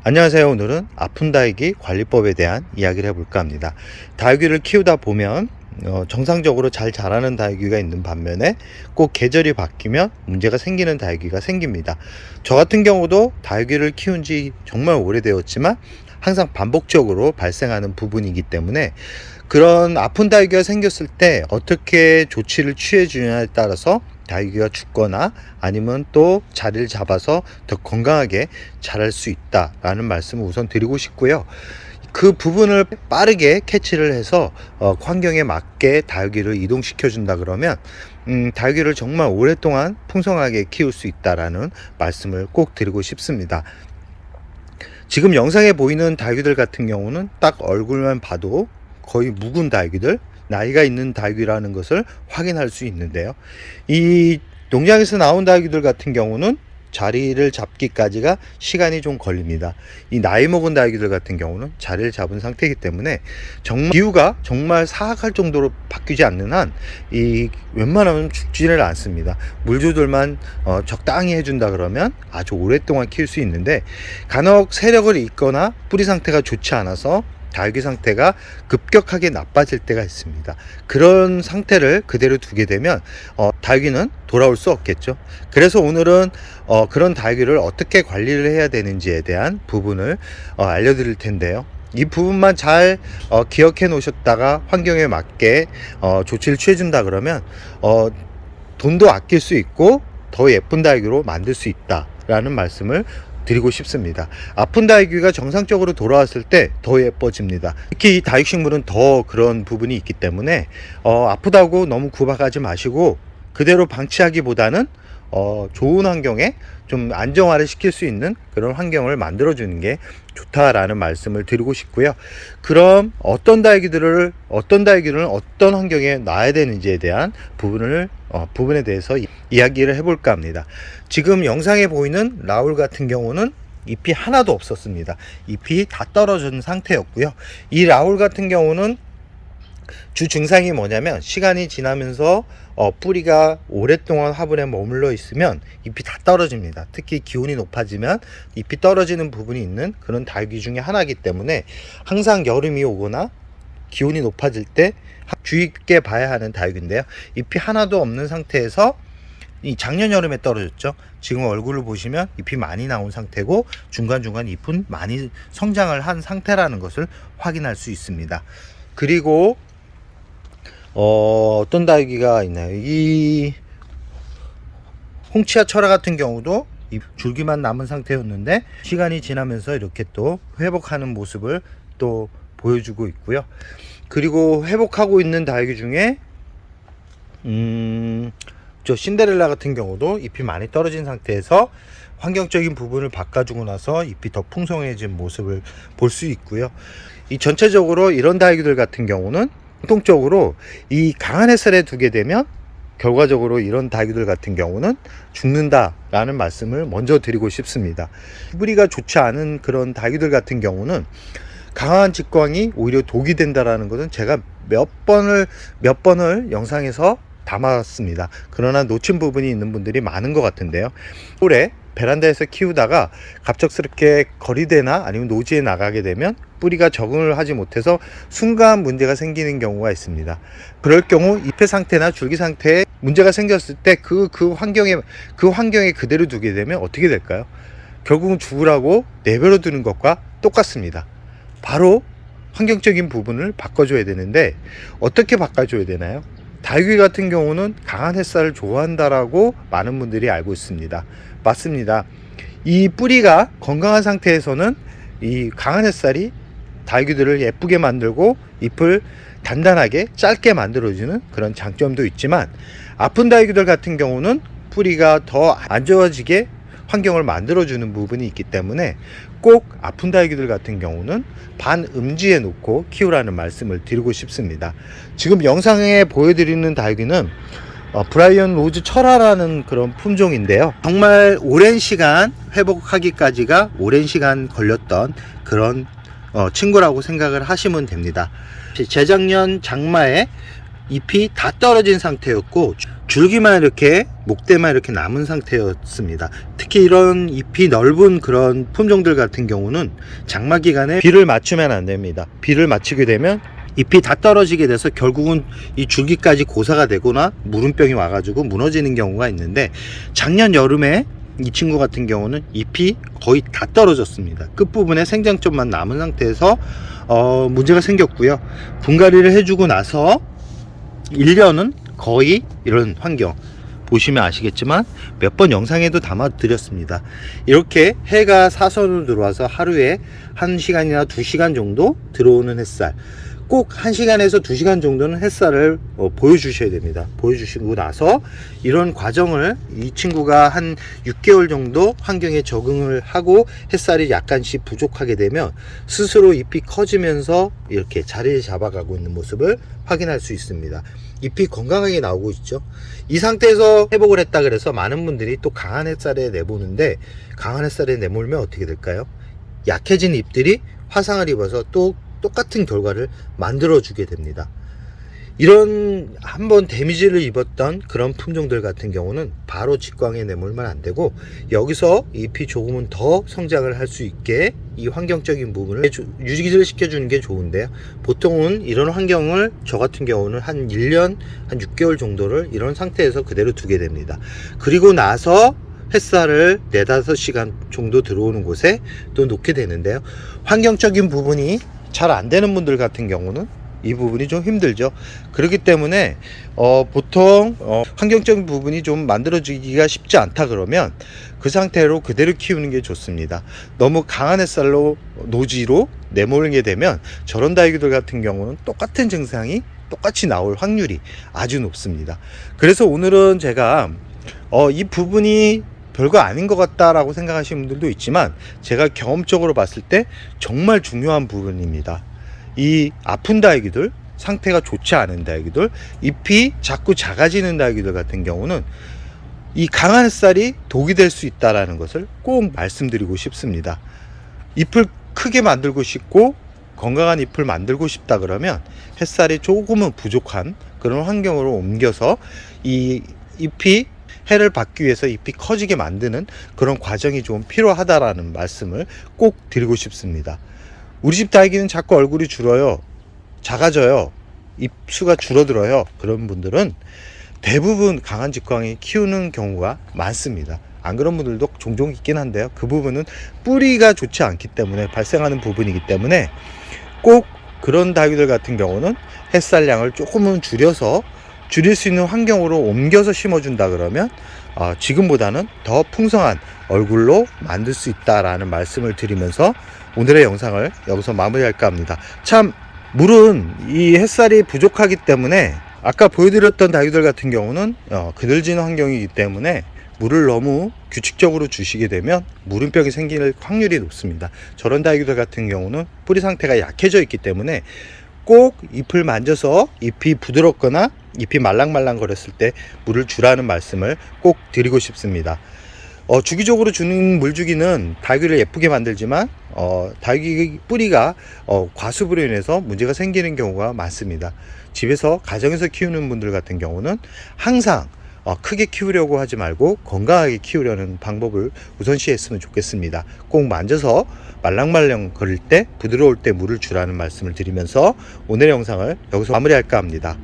안녕하세요. 오늘은 아픈 다육이 관리법에 대한 이야기를 해볼까 합니다. 다육이를 키우다 보면 정상적으로 잘 자라는 다육이가 있는 반면에 꼭 계절이 바뀌면 문제가 생기는 다육이가 생깁니다. 저 같은 경우도 다육이를 키운 지 정말 오래되었지만 항상 반복적으로 발생하는 부분이기 때문에 그런 아픈 다육이가 생겼을 때 어떻게 조치를 취해 주냐에 따라서 다육이가 죽거나 아니면 또 자리를 잡아서 더 건강하게 자랄 수 있다라는 말씀을 우선 드리고 싶고요. 그 부분을 빠르게 캐치를 해서 환경에 맞게 다육이를 이동시켜 준다 그러면 다육이를 정말 오랫동안 풍성하게 키울 수 있다라는 말씀을 꼭 드리고 싶습니다. 지금 영상에 보이는 다육이들 같은 경우는 딱 얼굴만 봐도 거의 묵은 다육이들, 나이가 있는 다육이라는 것을 확인할 수 있는데요. 이 농장에서 나온 다육이들 같은 경우는 자리를 잡기까지가 시간이 좀 걸립니다. 이 나이 먹은 다육이들 같은 경우는 자리를 잡은 상태이기 때문에 정말 기후가 정말 사악할 정도로 바뀌지 않는 한 이 웬만하면 죽지를 않습니다. 물 조절만 적당히 해준다 그러면 아주 오랫동안 키울 수 있는데, 간혹 세력을 잇거나 뿌리 상태가 좋지 않아서 다육이 상태가 급격하게 나빠질 때가 있습니다. 그런 상태를 그대로 두게 되면 다육이는 돌아올 수 없겠죠. 그래서 오늘은 그런 다육이를 어떻게 관리를 해야 되는지에 대한 부분을 알려드릴 텐데요. 이 부분만 잘 기억해 놓으셨다가 환경에 맞게 조치를 취해 준다 그러면 돈도 아낄 수 있고 더 예쁜 다육이로 만들 수 있다라는 말씀을 드리고 싶습니다. 아픈 다육이가 정상적으로 돌아왔을 때 더 예뻐집니다. 특히 이 다육식물은 더 그런 부분이 있기 때문에 아프다고 너무 구박하지 마시고 그대로 방치하기보다는 좋은 환경에 좀 안정화를 시킬 수 있는 그런 환경을 만들어 주는 게 좋다라는 말씀을 드리고 싶고요. 그럼 어떤 다육이를 어떤 환경에 놔야 되는지에 대한 부분에 대해서 이야기를 해볼까 합니다. 지금 영상에 보이는 라울 같은 경우는 잎이 하나도 없었습니다. 잎이 다 떨어진 상태였고요. 이 라울 같은 경우는 주 증상이 뭐냐면, 시간이 지나면서 뿌리가 오랫동안 화분에 머물러 있으면 잎이 다 떨어집니다. 특히 기온이 높아지면 잎이 떨어지는 부분이 있는 그런 다육이 중에 하나이기 때문에 항상 여름이 오거나 기온이 높아질 때 주의 있게 봐야 하는 다육인데요. 잎이 하나도 없는 상태에서 이 작년 여름에 떨어졌죠. 지금 얼굴을 보시면 잎이 많이 나온 상태고 중간중간 잎은 많이 성장을 한 상태라는 것을 확인할 수 있습니다. 그리고 어떤 다육이가 있나요? 이 홍치아 철화 같은 경우도 이 줄기만 남은 상태였는데 시간이 지나면서 이렇게 또 회복하는 모습을 또 보여주고 있고요. 그리고 회복하고 있는 다육이 중에 저 신데렐라 같은 경우도 잎이 많이 떨어진 상태에서 환경적인 부분을 바꿔주고 나서 잎이 더 풍성해진 모습을 볼 수 있고요. 이 전체적으로 이런 다육이들 같은 경우는 공통적으로 이 강한 햇살에 두게 되면 결과적으로 이런 다육이들 같은 경우는 죽는다라는 말씀을 먼저 드리고 싶습니다. 뿌리가 좋지 않은 그런 다육이들 같은 경우는 강한 직광이 오히려 독이 된다라는 것은 제가 몇 번을 영상에서 담았습니다. 그러나 놓친 부분이 있는 분들이 많은 것 같은데요. 올해 베란다에서 키우다가 갑작스럽게 거리대나 아니면 노지에 나가게 되면 뿌리가 적응을 하지 못해서 순간 문제가 생기는 경우가 있습니다. 그럴 경우 잎의 상태나 줄기 상태에 문제가 생겼을 때 그 환경에 그대로 두게 되면 어떻게 될까요? 결국은 죽으라고 내버려 두는 것과 똑같습니다. 바로 환경적인 부분을 바꿔줘야 되는데 어떻게 바꿔줘야 되나요? 다육이 같은 경우는 강한 햇살을 좋아한다라고 많은 분들이 알고 있습니다. 맞습니다. 이 뿌리가 건강한 상태에서는 이 강한 햇살이 다육이들을 예쁘게 만들고 잎을 단단하게 짧게 만들어주는 그런 장점도 있지만, 아픈 다육이들 같은 경우는 뿌리가 더 안 좋아지게 환경을 만들어주는 부분이 있기 때문에 꼭 아픈 다육이들 같은 경우는 반음지에 놓고 키우라는 말씀을 드리고 싶습니다. 지금 영상에 보여드리는 다육이는 브라이언 로즈 철화라는 그런 품종인데요. 정말 오랜 시간 회복하기까지가 오랜 시간 걸렸던 그런 친구라고 생각을 하시면 됩니다. 재작년 장마에 잎이 다 떨어진 상태였고 줄기만 이렇게 목대만 이렇게 남은 상태였습니다. 특히 이런 잎이 넓은 그런 품종들 같은 경우는 장마 기간에 비를 맞추면 안 됩니다. 비를 맞추게 되면 잎이 다 떨어지게 돼서 결국은 이 줄기까지 고사가 되거나 무름병이 와가지고 무너지는 경우가 있는데, 작년 여름에 이 친구 같은 경우는 잎이 거의 다 떨어졌습니다. 끝부분에 생장점만 남은 상태에서 문제가 생겼고요. 분갈이를 해주고 나서 1년은 거의 이런 환경, 보시면 아시겠지만 몇 번 영상에도 담아 드렸습니다. 이렇게 해가 사선으로 들어와서 하루에 1시간이나 2시간 정도 들어오는 햇살, 꼭 1시간에서 2시간 정도는 햇살을 보여주셔야 됩니다. 보여주시고 나서 이런 과정을, 이 친구가 한 6개월 정도 환경에 적응을 하고 햇살이 약간씩 부족하게 되면 스스로 잎이 커지면서 이렇게 자리를 잡아가고 있는 모습을 확인할 수 있습니다. 잎이 건강하게 나오고 있죠. 이 상태에서 회복을 했다 그래서 많은 분들이 또 강한 햇살에 내보는데, 강한 햇살에 내몰면 어떻게 될까요? 약해진 잎들이 화상을 입어서 또 똑같은 결과를 만들어 주게 됩니다. 이런 한번 데미지를 입었던 그런 품종들 같은 경우는 바로 직광에 내몰면 안 되고, 여기서 잎이 조금은 더 성장을 할 수 있게 이 환경적인 부분을 유지를 시켜주는 게 좋은데요. 보통은 이런 환경을 저 같은 경우는 한 1년, 한 6개월 정도를 이런 상태에서 그대로 두게 됩니다. 그리고 나서 햇살을 4-5시간 정도 들어오는 곳에 또 놓게 되는데요. 환경적인 부분이 잘 안 되는 분들 같은 경우는 이 부분이 좀 힘들죠. 그렇기 때문에 보통 환경적인 부분이 좀 만들어지기가 쉽지 않다 그러면 그 상태로 그대로 키우는 게 좋습니다. 너무 강한 햇살로 노지로 내몰게 되면 저런 다육이들 같은 경우는 똑같은 증상이 똑같이 나올 확률이 아주 높습니다. 그래서 오늘은 제가 이 부분이 별거 아닌 것 같다라고 생각하시는 분들도 있지만, 제가 경험적으로 봤을 때 정말 중요한 부분입니다. 이 아픈 다육이들, 상태가 좋지 않은 다육이들, 잎이 자꾸 작아지는 다육이들 같은 경우는 이 강한 햇살이 독이 될 수 있다는 것을 꼭 말씀드리고 싶습니다. 잎을 크게 만들고 싶고 건강한 잎을 만들고 싶다 그러면 햇살이 조금은 부족한 그런 환경으로 옮겨서 이 잎이 해를 받기 위해서 잎이 커지게 만드는 그런 과정이 좀 필요하다라는 말씀을 꼭 드리고 싶습니다. 우리 집 다육이는 자꾸 얼굴이 줄어요, 작아져요, 잎수가 줄어들어요. 그런 분들은 대부분 강한 직광이 키우는 경우가 많습니다. 안 그런 분들도 종종 있긴 한데요, 그 부분은 뿌리가 좋지 않기 때문에 발생하는 부분이기 때문에 꼭 그런 다육이들 같은 경우는 햇살량을 조금은 줄일 수 있는 환경으로 옮겨서 심어준다 그러면 지금보다는 더 풍성한 얼굴로 만들 수 있다라는 말씀을 드리면서 오늘의 영상을 여기서 마무리할까 합니다. 참, 물은 이 햇살이 부족하기 때문에 아까 보여드렸던 다육이들 같은 경우는 그늘진 환경이기 때문에 물을 너무 규칙적으로 주시게 되면 무름병이 생길 확률이 높습니다. 저런 다육이들 같은 경우는 뿌리 상태가 약해져 있기 때문에 꼭 잎을 만져서 잎이 부드럽거나 잎이 말랑말랑 거렸을 때 물을 주라는 말씀을 꼭 드리고 싶습니다. 주기적으로 주는 물주기는 다육이를 예쁘게 만들지만 다육이 뿌리가 과습으로 인해서 문제가 생기는 경우가 많습니다. 집에서 가정에서 키우는 분들 같은 경우는 항상 크게 키우려고 하지 말고 건강하게 키우려는 방법을 우선시했으면 좋겠습니다. 꼭 만져서 말랑말랑 거릴 때, 부드러울 때 물을 주라는 말씀을 드리면서 오늘의 영상을 여기서 마무리할까 합니다.